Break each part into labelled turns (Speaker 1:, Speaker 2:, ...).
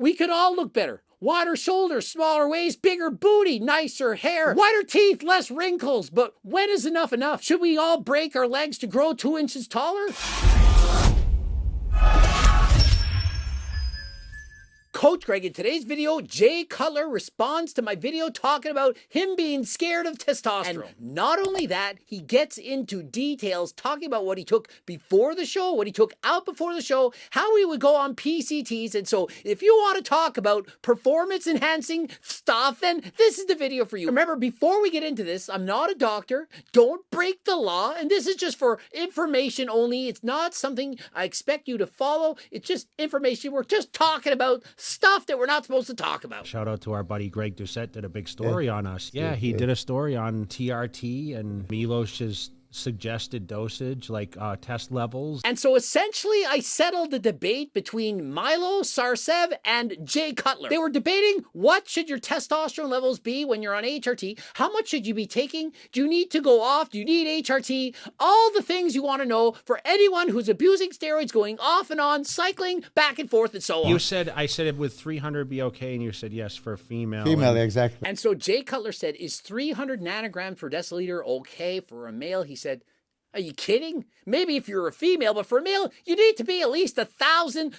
Speaker 1: We could all look better. Wider shoulders, smaller waist, bigger booty, nicer hair, whiter teeth, less wrinkles. But when is enough enough? Should we all break our legs to grow 2 inches taller? Coach Greg, in today's video, Jay Cutler responds to my video talking about him being scared of testosterone. And not only that, he gets into details talking about what he took before the show, what he took out before the show, how he would go on PCTs. And so if you want to talk about performance enhancing stuff, then this is the video for you. Remember, before we get into this, I'm not a doctor. Don't break the law. And this is just for information only. It's not something I expect you to follow. It's just information. We're just talking about stuff that we're not supposed to talk about.
Speaker 2: Shout out to our buddy Greg Doucette, did a big story on us. Yeah, he did a story on TRT and Milos's suggested dosage, like test levels.
Speaker 1: And so essentially I settled the debate between Milo Sarcev and Jay Cutler. They were debating what should your testosterone levels be when you're on HRT, how much should you be taking, do you need to go off, do you need HRT, all the things you want to know for anyone who's abusing steroids, going off and on, cycling back and forth and so on.
Speaker 2: You said, I said it would 300 be okay, and you said yes for a female.
Speaker 3: Female, exactly.
Speaker 1: And so Jay Cutler said, is 300 nanograms per deciliter okay for a male? He said, are you kidding? Maybe if you're a female, but for a male, you need to be at least 1,000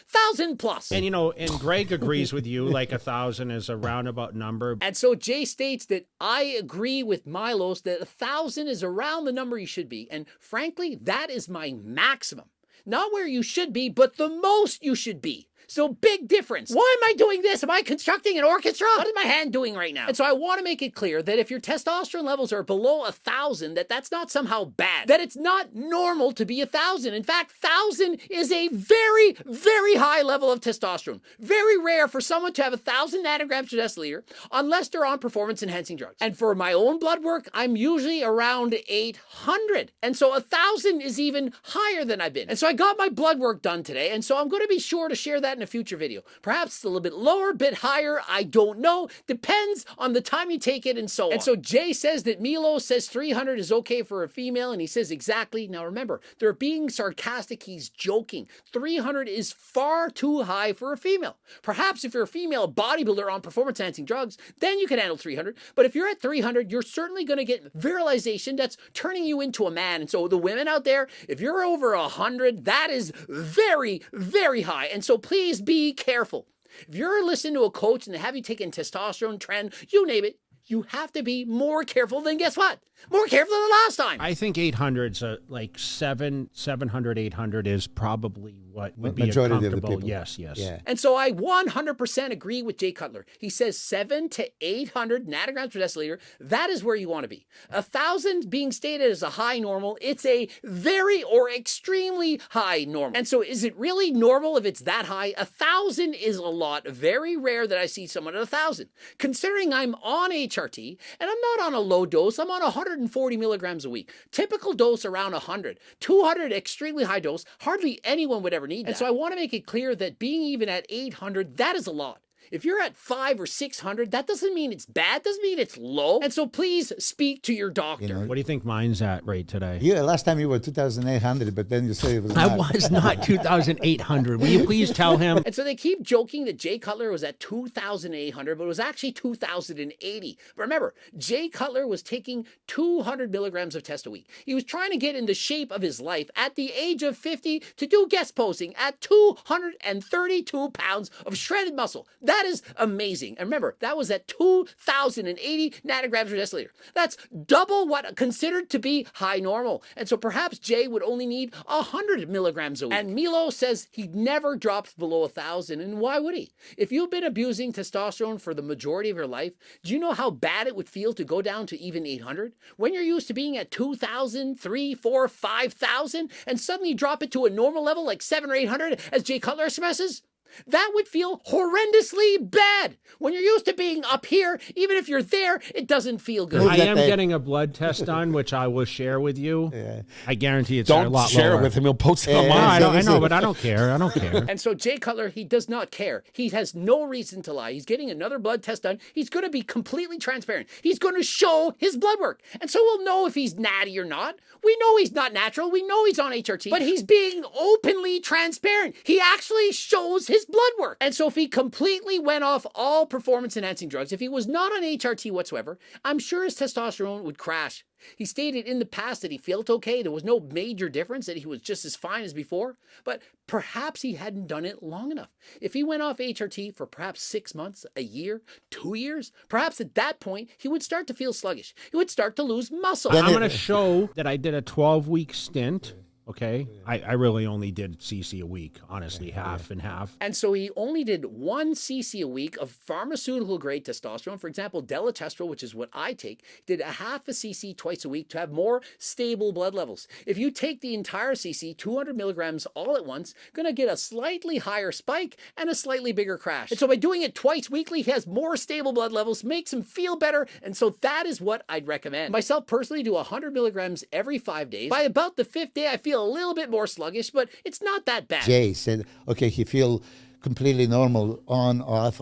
Speaker 1: plus.
Speaker 2: And, you know, and Greg agrees with you, like 1,000 is a roundabout number.
Speaker 1: And so Jay states that I agree with Milos that 1,000 is around the number you should be. And frankly, that is my maximum. Not where you should be, but the most you should be. So big difference. Why am I doing this? Am I constructing an orchestra? What is my hand doing right now? And so I want to make it clear that if your testosterone levels are below 1,000, that's not somehow bad. That it's not normal to be 1,000. In fact, 1,000 is a very, very high level of testosterone. Very rare for someone to have 1,000 nanograms per deciliter unless they're on performance enhancing drugs. And for my own blood work, I'm usually around 800. And so 1,000 is even higher than I've been. And so I got my blood work done today. And so I'm going to be sure to share that in a future video. Perhaps it's a little bit lower, a bit higher. I don't know. Depends on the time you take it and so on. And so Jay says that Milo says 300 is okay for a female, and he says exactly. Now remember, they're being sarcastic. He's joking. 300 is far too high for a female. Perhaps if you're a female bodybuilder on performance enhancing drugs, then you can handle 300. But if you're at 300, you're certainly going to get virilization that's turning you into a man. And so the women out there, if you're over 100, that is very, very high. And so please be careful. If you're listening to a coach and they have you taking testosterone, trend, you name it, you have to be more careful than guess what? More careful than last time.
Speaker 2: I think 800's like 700, 800 is probably what would be
Speaker 3: majority
Speaker 2: comfortable.
Speaker 3: Of the people.
Speaker 2: Yes.
Speaker 3: Yeah.
Speaker 1: And so I 100% agree with Jay Cutler. He says 700 to 800 nanograms per deciliter. That is where you want to be. 1,000 being stated as a high normal. It's a very or extremely high normal. And so is it really normal if it's that high? 1,000 is a lot. Very rare that I see someone at 1,000. Considering I'm on HRT and I'm not on a low dose, I'm on 140 milligrams a week. Typical dose around 100. 200 extremely high dose. Hardly anyone would ever need that. And so I want to make it clear that being even at 800, that is a lot. If you're at 500 or 600, that doesn't mean it's bad, doesn't mean it's low. And so please speak to your doctor.
Speaker 3: You know,
Speaker 2: what do you think mine's at right today?
Speaker 3: Yeah, last time you were 2,800, but then you said it was
Speaker 2: I
Speaker 3: not.
Speaker 2: was not 2,800. Will you please tell him?
Speaker 1: And so they keep joking that Jay Cutler was at 2,800, but it was actually 2,080. But remember, Jay Cutler was taking 200 milligrams of test a week. He was trying to get in the shape of his life at the age of 50 to do guest posing at 232 pounds of shredded muscle. That is amazing. And remember, that was at 2,080 nanograms per deciliter. That's double what considered to be high normal. And so perhaps Jay would only need 100 milligrams a week. And Milo says he never drops below 1,000. And why would he? If you've been abusing testosterone for the majority of your life, do you know how bad it would feel to go down to even 800? When you're used to being at 2,000, 3,000, 4,000, 5,000, and suddenly drop it to a normal level like 700 or 800, as Jay Cutler expresses, that would feel horrendously bad. When you're used to being up here, even if you're there, it doesn't feel good.
Speaker 2: I am getting a blood test done, which I will share with you. Yeah. I guarantee it's a lot lower.
Speaker 4: Don't share it with him. He'll post it online.
Speaker 2: I know, but I don't care. I don't care.
Speaker 1: And so Jay Cutler, he does not care. He has no reason to lie. He's getting another blood test done. He's going to be completely transparent. He's going to show his blood work. And so we'll know if he's natty or not. We know he's not natural. We know he's on HRT. But he's being openly transparent. He actually shows his his blood work. And so if he completely went off all performance enhancing drugs, if he was not on HRT whatsoever, I'm sure his testosterone would crash. He stated in the past that he felt okay. There was no major difference, that he was just as fine as before. But perhaps he hadn't done it long enough. If he went off HRT for perhaps 6 months, a year, 2 years, perhaps at that point, he would start to feel sluggish. He would start to lose muscle.
Speaker 2: I'm going to show that I did a 12-week stint. Okay, I really only did cc a week, honestly, half and half.
Speaker 1: And so he only did 1 cc a week of pharmaceutical grade testosterone. For example, Doucette, which is what I take, did a half a cc twice a week to have more stable blood levels. If you take the entire cc, 200 milligrams all at once, going to get a slightly higher spike and a slightly bigger crash. And so by doing it twice weekly, he has more stable blood levels, makes him feel better. And so that is what I'd recommend. Myself personally do 100 milligrams every 5 days. By about the 5th day, I feel a little bit more sluggish, but it's not that bad.
Speaker 3: Jay said, okay, he feel completely normal, on, off.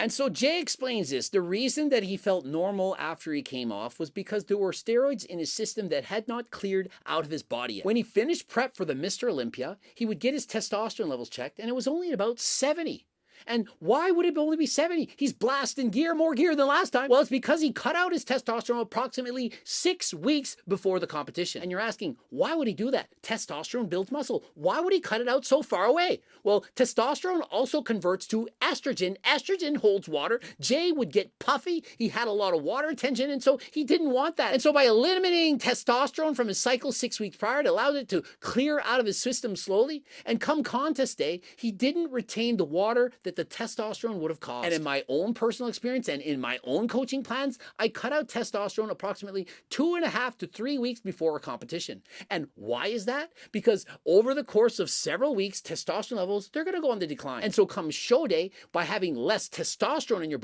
Speaker 1: And so Jay explains this. The reason that he felt normal after he came off was because there were steroids in his system that had not cleared out of his body yet. When he finished prep for the Mr. Olympia, he would get his testosterone levels checked, and it was only at about 70. And why would it only be 70? He's blasting more gear than last time. Well, it's because he cut out his testosterone approximately 6 weeks before the competition. And you're asking, why would he do that? Testosterone builds muscle. Why would he cut it out so far away? Well, testosterone also converts to estrogen. Estrogen holds water. Jay would get puffy. He had a lot of water retention, and so he didn't want that. And so by eliminating testosterone from his cycle 6 weeks prior, it allowed it to clear out of his system slowly. And come contest day, he didn't retain the water that the testosterone would have caused. And in my own personal experience and in my own coaching plans, I cut out testosterone approximately 2.5 to 3 weeks before a competition. And why is that? Because over the course of several weeks, testosterone levels, they're going to go on the decline. And so come show day, by having less testosterone in your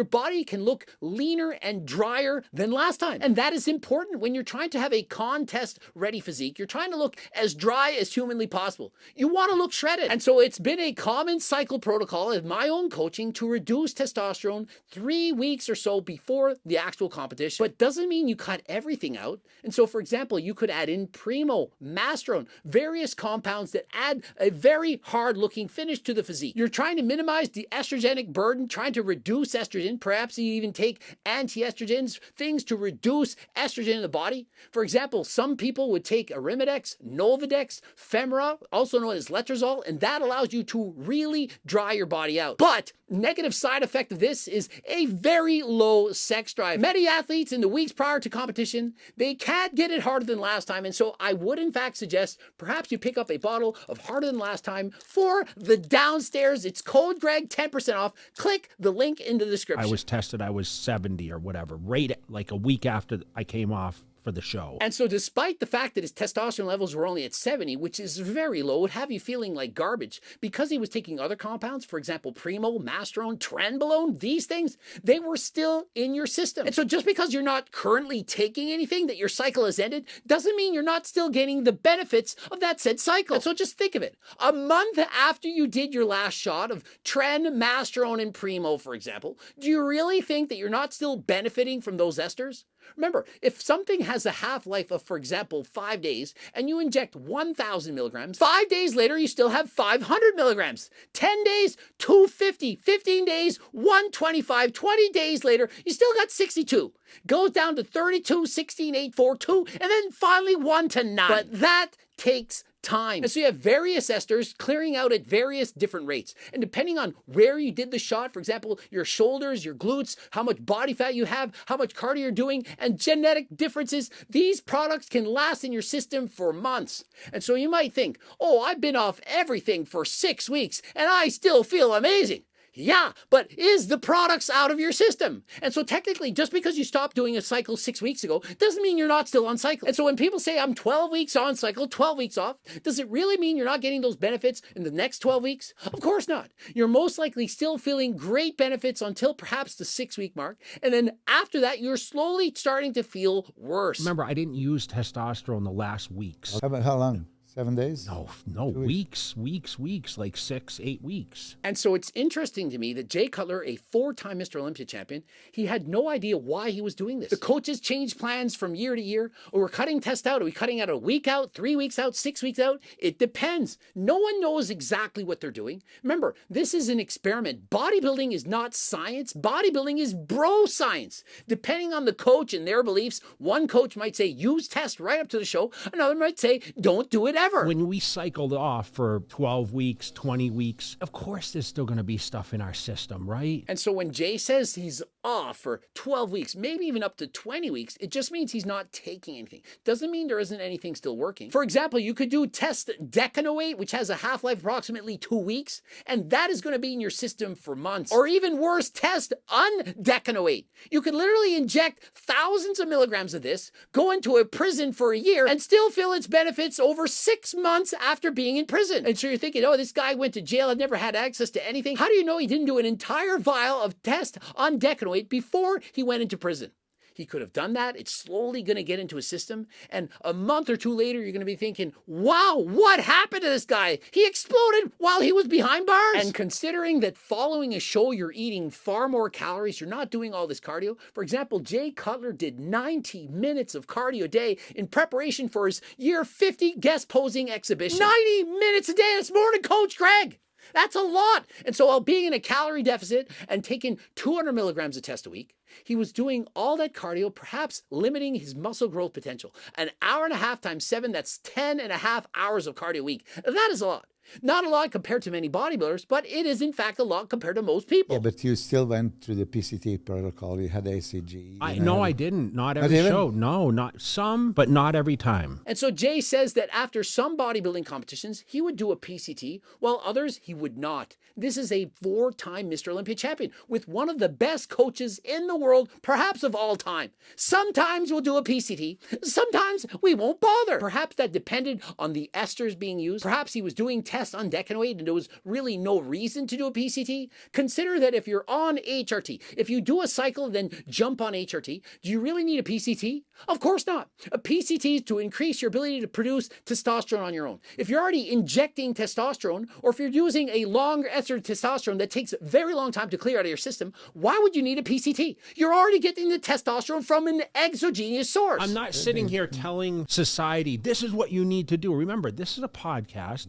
Speaker 1: body can look leaner and drier than last time. And that is important when you're trying to have a contest-ready physique. You're trying to look as dry as humanly possible. You want to look shredded. And so it's been a common cycle protocol of my own coaching to reduce testosterone 3 weeks or so before the actual competition. But doesn't mean you cut everything out. And so, for example, you could add in Primo, Masterone, various compounds that add a very hard-looking finish to the physique. You're trying to minimize the estrogenic burden, trying to reduce estrogen. Perhaps you even take anti-estrogens, things to reduce estrogen in the body. For example, some people would take Arimidex, Nolvadex, Femra, also known as letrozole, and that allows you to really dry your body out. But negative side effect of this is a very low sex drive. Many athletes in the weeks prior to competition, they can't get it harder than last time. And so I would in fact suggest perhaps you pick up a bottle of harder than last time for the downstairs. It's code Greg, 10% off. Click the link in the description.
Speaker 2: I was tested, I was 70 or whatever, right like a week after I came off for the show.
Speaker 1: And so despite the fact that his testosterone levels were only at 70, which is very low, would have you feeling like garbage, because he was taking other compounds, for example, Primo, Masterone, Trenbolone, these things, they were still in your system. And so just because you're not currently taking anything, that your cycle has ended, doesn't mean you're not still getting the benefits of that said cycle. And so just think of it. A month after you did your last shot of Tren, Masterone, and Primo, for example, do you really think that you're not still benefiting from those esters? Remember, if something has a half-life of, for example, 5 days, and you inject 1,000 milligrams, 5 days later, you still have 500 milligrams. 10 days, 250. 15 days, 125. 20 days later, you still got 62. Goes down to 32, 16, 8, 4, 2, and then finally 1 to 9. But that takes time. And so you have various esters clearing out at various different rates. And depending on where you did the shot, for example, your shoulders, your glutes, how much body fat you have, how much cardio you're doing, and genetic differences, these products can last in your system for months. And so you might think, oh, I've been off everything for 6 weeks and I still feel amazing. Yeah, but is the products out of your system? And so technically, just because you stopped doing a cycle 6 weeks ago, doesn't mean you're not still on cycle. And so when people say I'm 12 weeks on cycle, 12 weeks off, does it really mean you're not getting those benefits in the next 12 weeks? Of course not. You're most likely still feeling great benefits until perhaps the 6-week mark. And then after that, you're slowly starting to feel worse.
Speaker 2: Remember, I didn't use testosterone the last weeks.
Speaker 3: How long? 7 days?
Speaker 2: No, weeks, like 6-8 weeks.
Speaker 1: And so it's interesting to me that Jay Cutler, a 4-time Mr. Olympia champion, he had no idea why he was doing this. The coaches changed plans from year to year. Or we're cutting tests out. Are we cutting out a week out, 3 weeks out, 6 weeks out? It depends. No one knows exactly what they're doing. Remember, this is an experiment. Bodybuilding is not science. Bodybuilding is bro science. Depending on the coach and their beliefs, one coach might say, use test right up to the show. Another might say, don't do it ever.
Speaker 2: When we cycled off for 12 weeks, 20 weeks, of course there's still going to be stuff in our system, right?
Speaker 1: And so when Jay says he's off for 12 weeks, maybe even up to 20 weeks, it just means he's not taking anything. Doesn't mean there isn't anything still working. For example, you could do test decanoate, which has a half-life approximately 2 weeks, and that is going to be in your system for months. Or even worse, test undecanoate. You could literally inject thousands of milligrams of this, go into a prison for a year, and still feel its benefits over 6 months after being in prison. And so you're thinking, oh, this guy went to jail, I've never had access to anything. How do you know he didn't do an entire vial of test on decanoate before he went into prison? He could have done that. It's slowly going to get into his system. And a month or two later, you're going to be thinking, wow, what happened to this guy? He exploded while he was behind bars. And considering that following a show, you're eating far more calories, you're not doing all this cardio. For example, Jay Cutler did 90 minutes of cardio a day in preparation for his year 50 guest posing exhibition. 90 minutes a day. That's more than Coach Greg. That's a lot. And so while being in a calorie deficit and taking 200 milligrams of test a week, he was doing all that cardio, perhaps limiting his muscle growth potential. An hour and a half times 7, that's 10 and a half hours of cardio a week. That is a lot. Not a lot compared to many bodybuilders, but it is in fact a lot compared to most people.
Speaker 3: Yeah, but you still went through the PCT protocol. You had ACG.
Speaker 2: No, I didn't. Not every show. No, not some, but not every time.
Speaker 1: And so Jay says that after some bodybuilding competitions, he would do a PCT, while others he would not. This is a 4-time Mr. Olympia champion with one of the best coaches in the world, perhaps of all time. Sometimes we'll do a PCT. Sometimes we won't bother. Perhaps that depended on the esters being used. Perhaps he was doing tests on decanoate and there was really no reason to do a PCT. Consider that if you're on HRT, if you do a cycle then jump on HRT, do you really need a PCT? Of course not. A PCT is to increase your ability to produce testosterone on your own. If you're already injecting testosterone, or if you're using a long ester testosterone that takes a very long time to clear out of your system, why would you need a PCT? You're already getting the testosterone from an exogenous source.
Speaker 2: I'm not sitting here telling society, this is what you need to do. Remember, this is a podcast.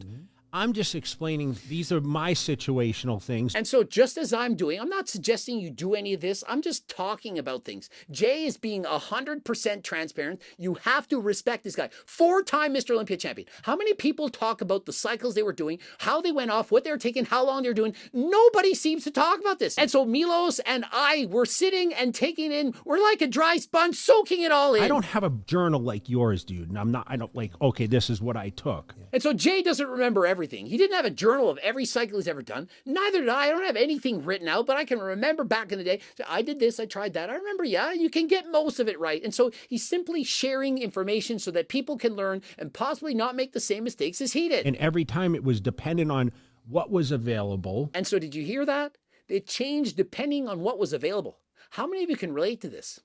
Speaker 2: I'm just explaining these are my situational things.
Speaker 1: And so just as I'm doing, I'm not suggesting you do any of this. I'm just talking about things. Jay is being 100% transparent. You have to respect this guy. 4-time Mr. Olympia champion. How many people talk about the cycles they were doing, how they went off, what they were taking, how long they were doing? Nobody seems to talk about this. And so Milos and I were sitting and taking in, we're like a dry sponge, soaking it all in.
Speaker 2: I don't have a journal like yours, dude. And I don't like, okay, this is what I took.
Speaker 1: And so Jay doesn't remember everything. He didn't have a journal of every cycle he's ever done. Neither did I. I don't have anything written out, but I can remember back in the day. So I did this, I tried that. I remember, yeah, you can get most of it right. And so he's simply sharing information so that people can learn and possibly not make the same mistakes as he did.
Speaker 2: And every time it was dependent on what was available.
Speaker 1: And so did you hear that? It changed depending on what was available. How many of you can relate to this?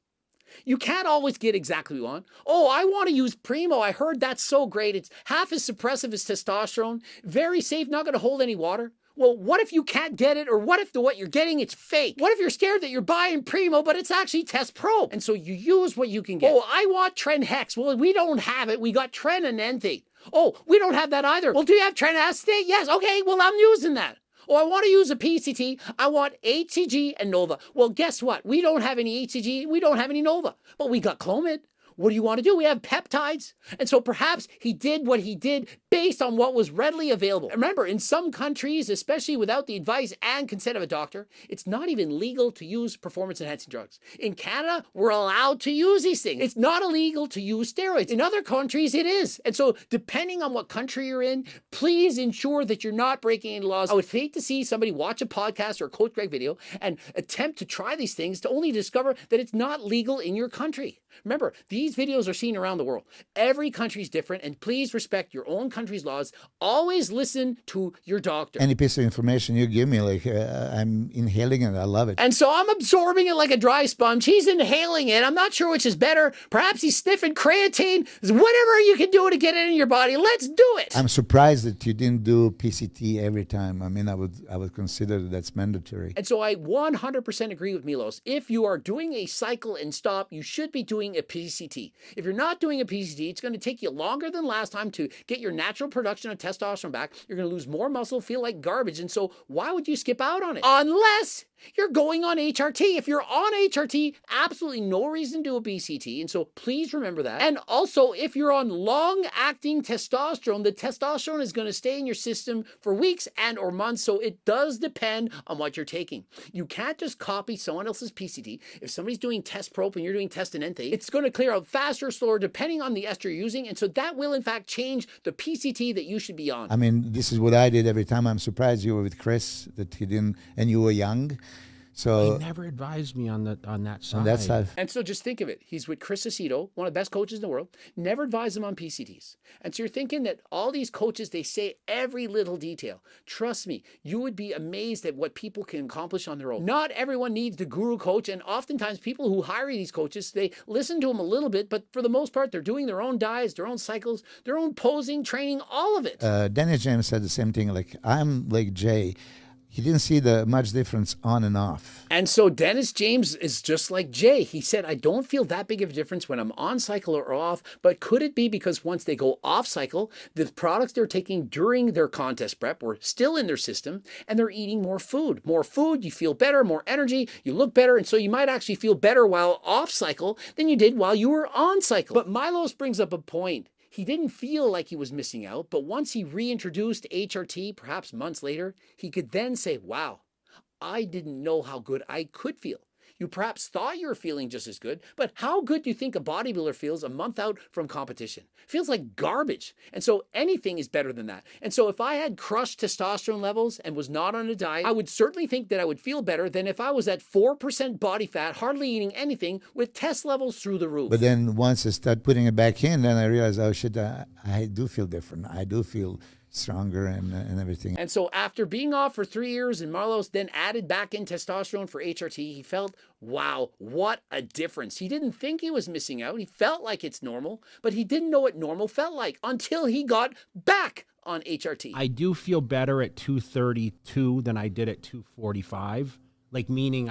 Speaker 1: You can't always get exactly what you want. Oh, I want to use Primo. I heard that's so great. It's half as suppressive as testosterone. Very safe, not going to hold any water. Well, what if you can't get it? Or what if what you're getting, it's fake? What if you're scared that you're buying Primo, but it's actually Test Pro? And so you use what you can get. Oh, I want Tren Hex. Well, we don't have it. We got Tren and Enthate. Oh, we don't have that either. Well, do you have Tren Acetate? Yes. Okay, well, I'm using that. Oh, I want to use a PCT. I want HCG and Nova. Well, guess what? We don't have any HCG. We don't have any Nova. But we got Clomid. What do you want to do? We have peptides. And so perhaps he did what he did based on what was readily available. Remember, in some countries, especially without the advice and consent of a doctor, it's not even legal to use performance-enhancing drugs. In Canada, we're allowed to use these things. It's not illegal to use steroids. In other countries, it is. And so depending on what country you're in, please ensure that you're not breaking any laws. I would hate to see somebody watch a podcast or a Coach Greg video and attempt to try these things to only discover that it's not legal in your country. Remember, these videos are seen around the world. Every country is different, and please respect your own country's laws. Always listen to your doctor.
Speaker 3: Any piece of information you give me, like I'm inhaling it. I love it.
Speaker 1: And so I'm absorbing it like a dry sponge. He's inhaling it. I'm not sure which is better. Perhaps he's sniffing creatine. Whatever you can do to get it in your body, let's do it.
Speaker 3: I'm surprised that you didn't do PCT every time. I mean, I would consider that's mandatory.
Speaker 1: And so I 100% agree with Milos. If you are doing a cycle and stop, you should be doing a PCT. If you're not doing a PCT, it's going to take you longer than last time to get your natural production of testosterone back. You're going to lose more muscle, feel like garbage. And so why would you skip out on it? Unless you're going on HRT. If you're on HRT, absolutely no reason to do a BCT. And so please remember that. And also, if you're on long-acting testosterone, the testosterone is going to stay in your system for weeks and or months. So it does depend on what you're taking. You can't just copy someone else's PCT. If somebody's doing test prop and you're doing testanente, it's going to clear out faster or slower depending on the ester you're using. And so that will in fact change the PCT that you should be on.
Speaker 3: I mean, this is what I did every time. I'm surprised you were with Chris, that he didn't, and you were young. So
Speaker 2: He never advised me on that side.
Speaker 3: on that side.
Speaker 1: And so just think of it. He's with Chris Aceto, one of the best coaches in the world, never advised him on PCTs. And so you're thinking that all these coaches, they say every little detail. Trust me, you would be amazed at what people can accomplish on their own. Not everyone needs the guru coach. And oftentimes people who hire these coaches, they listen to them a little bit, but for the most part, they're doing their own diets, their own cycles, their own posing, training, all of it.
Speaker 3: Dennis James said the same thing. Like, I'm like Jay. He didn't see the much difference on and off.
Speaker 1: And so Dennis James is just like Jay. He said, I don't feel that big of a difference when I'm on cycle or off, but could it be because once they go off cycle, the products they're taking during their contest prep were still in their system and they're eating more food. More food, you feel better, more energy, you look better. And so you might actually feel better while off cycle than you did while you were on cycle. But Milos brings up a point. He didn't feel like he was missing out, but once he reintroduced HRT, perhaps months later, he could then say, wow, I didn't know how good I could feel. You perhaps thought you were feeling just as good, but how good do you think a bodybuilder feels a month out from competition? Feels like garbage. And so anything is better than that. And so if I had crushed testosterone levels and was not on a diet, I would certainly think that I would feel better than if I was at 4% body fat, hardly eating anything, with test levels through the roof.
Speaker 3: But then once I start putting it back in, then I realized, oh shit, I do feel different. I do feel stronger and everything.
Speaker 1: And so after being off for 3 years and Milos then added back in testosterone for HRT, he felt, wow, what a difference. He didn't think he was missing out. He felt like it's normal, but he didn't know what normal felt like until he got back on HRT.
Speaker 2: I do feel better at 232 than I did at 245. Like, meaning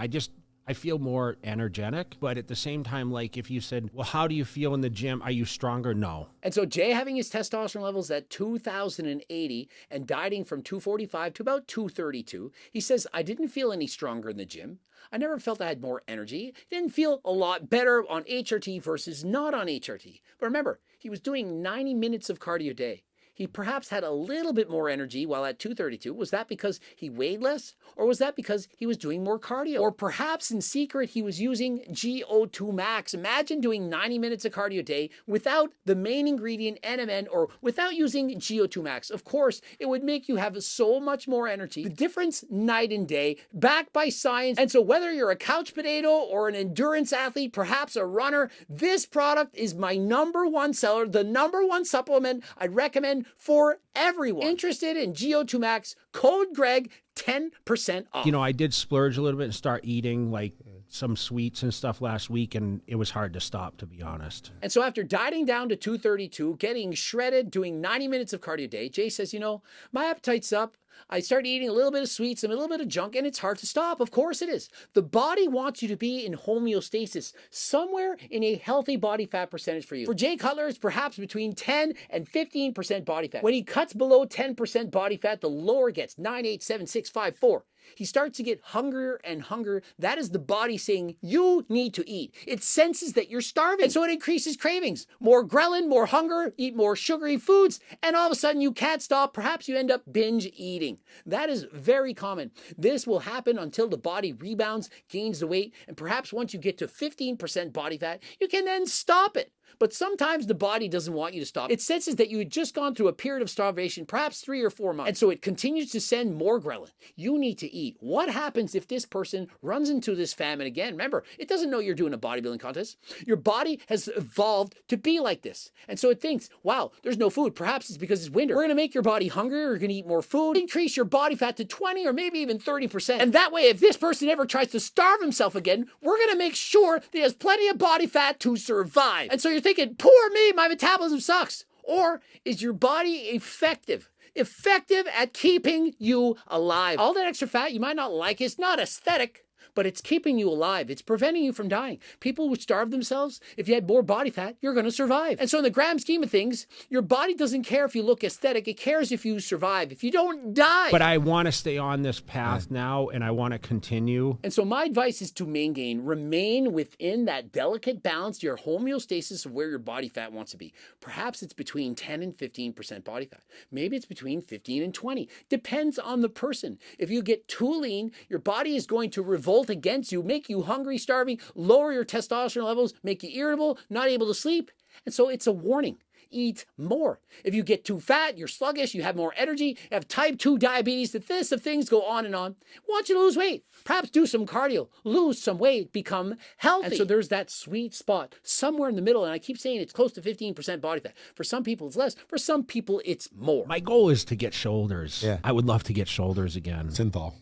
Speaker 2: I feel more energetic, but at the same time, like if you said, well, how do you feel in the gym? Are you stronger? No.
Speaker 1: And so Jay having his testosterone levels at 2,080 and dieting from 245 to about 232, he says, I didn't feel any stronger in the gym. I never felt I had more energy. Didn't feel a lot better on HRT versus not on HRT. But remember, he was doing 90 minutes of cardio a day. He perhaps had a little bit more energy while at 232. Was that because he weighed less? Or was that because he was doing more cardio? Or perhaps in secret, he was using GO2 max. Imagine doing 90 minutes of cardio a day without the main ingredient NMN or without using GO2 max. Of course, it would make you have so much more energy. The difference night and day, backed by science. And so whether you're a couch potato or an endurance athlete, perhaps a runner, this product is my #1 seller, the #1 supplement I'd recommend for everyone. Interested in GO2 Max, code Greg, 10% off.
Speaker 2: You know, I did splurge a little bit and start eating like some sweets and stuff last week, and it was hard to stop, to be honest.
Speaker 1: And so after dieting down to 232, getting shredded, doing 90 minutes of cardio a day, Jay says, you know, my appetite's up. I started eating a little bit of sweets and a little bit of junk, and it's hard to stop. Of course it is. The body wants you to be in homeostasis, somewhere in a healthy body fat percentage for you. For Jay Cutler, it's perhaps between 10 and 15% body fat. When he cuts below 10% body fat, the lower it gets, 9, 8, 7, 6, 5, 4. He starts to get hungrier and hungrier. That is the body saying, you need to eat. It senses that you're starving. And so it increases cravings. More ghrelin, more hunger, eat more sugary foods, and all of a sudden you can't stop. Perhaps you end up binge eating. That is very common. This will happen until the body rebounds, gains the weight, and perhaps once you get to 15% body fat, you can then stop it. But sometimes the body doesn't want you to stop. It senses that you had just gone through a period of starvation, perhaps 3 or 4 months. And so it continues to send more ghrelin. You need to eat. What happens if this person runs into this famine again? Remember, it doesn't know you're doing a bodybuilding contest. Your body has evolved to be like this. And so it thinks, wow, there's no food. Perhaps it's because it's winter. We're going to make your body hungrier. You're going to eat more food, increase your body fat to 20 or maybe even 30%. And that way, if this person ever tries to starve himself again, we're going to make sure that he has plenty of body fat to survive. And so you're thinking, poor me, my metabolism sucks. Or is your body effective at keeping you alive? All that extra fat you might not like is not aesthetic, but it's keeping you alive. It's preventing you from dying. People would starve themselves. If you had more body fat, you're going to survive. And so in the grand scheme of things, your body doesn't care if you look aesthetic. It cares if you survive, if you don't die.
Speaker 2: But I want to stay on this path now, and I want to continue.
Speaker 1: And so my advice is to remain within that delicate balance, your homeostasis of where your body fat wants to be. Perhaps it's between 10 and 15% body fat. Maybe it's between 15 and 20. Depends on the person. If you get too lean, your body is going to revolt against you, make you hungry, starving, lower your testosterone levels, make you irritable, not able to sleep. And so it's a warning. Eat more. If you get too fat, you're sluggish, you have more energy, you have type 2 diabetes, the list of things go on and on. I want you to lose weight. Perhaps do some cardio, lose some weight, become healthy. And so there's that sweet spot somewhere in the middle. And I keep saying it's close to 15% body fat. For some people, it's less. For some people, it's more.
Speaker 2: My goal is to get shoulders.
Speaker 3: Yeah.
Speaker 2: I would love to get shoulders again.
Speaker 4: Synthol.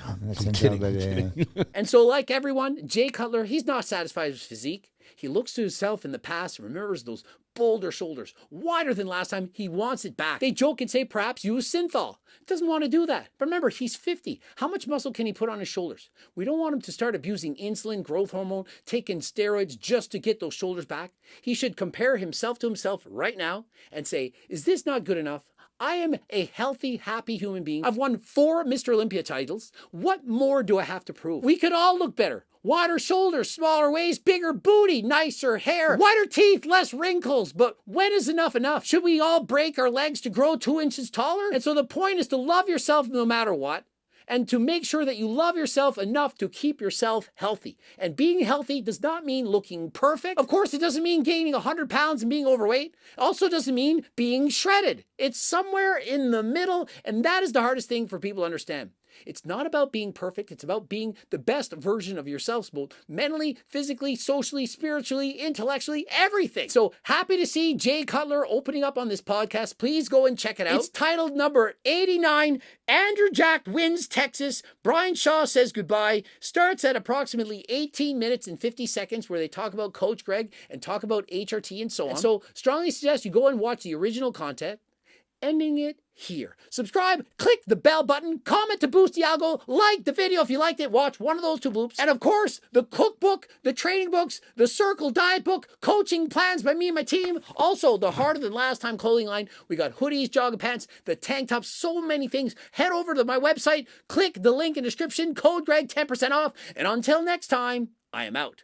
Speaker 3: I'm
Speaker 4: kidding.
Speaker 1: And so like everyone, Jay Cutler, he's not satisfied with his physique. He looks to himself in the past and remembers those bolder shoulders, wider than last time. He wants it back. They joke and say, perhaps use Synthol. Doesn't want to do that. But remember, he's 50. How much muscle can he put on his shoulders? We don't want him to start abusing insulin, growth hormone, taking steroids just to get those shoulders back. He should compare himself to himself right now and say, is this not good enough? I am a healthy, happy human being. I've won 4 Mr. Olympia titles. What more do I have to prove? We could all look better. Wider shoulders, smaller waist, bigger booty, nicer hair, whiter teeth, less wrinkles. But when is enough enough? Should we all break our legs to grow 2 inches taller? And so the point is to love yourself no matter what, and to make sure that you love yourself enough to keep yourself healthy. And being healthy does not mean looking perfect. Of course, it doesn't mean gaining 100 pounds and being overweight. It also doesn't mean being shredded. It's somewhere in the middle, and that is the hardest thing for people to understand. It's not about being perfect. It's about being the best version of yourselves, both mentally, physically, socially, spiritually, intellectually, everything. So happy to see Jay Cutler opening up on this podcast. Please go and check it out. It's titled number 89, Andrew Jack Wins Texas. Brian Shaw Says Goodbye. Starts at approximately 18 minutes and 50 seconds where they talk about Coach Greg and talk about HRT and so on. And so strongly suggest you go and watch the original content. Ending it here. Subscribe, click the bell button, comment to boost the algo, like the video if you liked it, watch one of those 2 bloops. And of course, the cookbook, the training books, the Circle Diet book, coaching plans by me and my team. Also, the Harder Than Last Time clothing line. We got hoodies, jogging pants, the tank tops, so many things. Head over to my website, click the link in the description, code Greg 10% off. And until next time, I am out.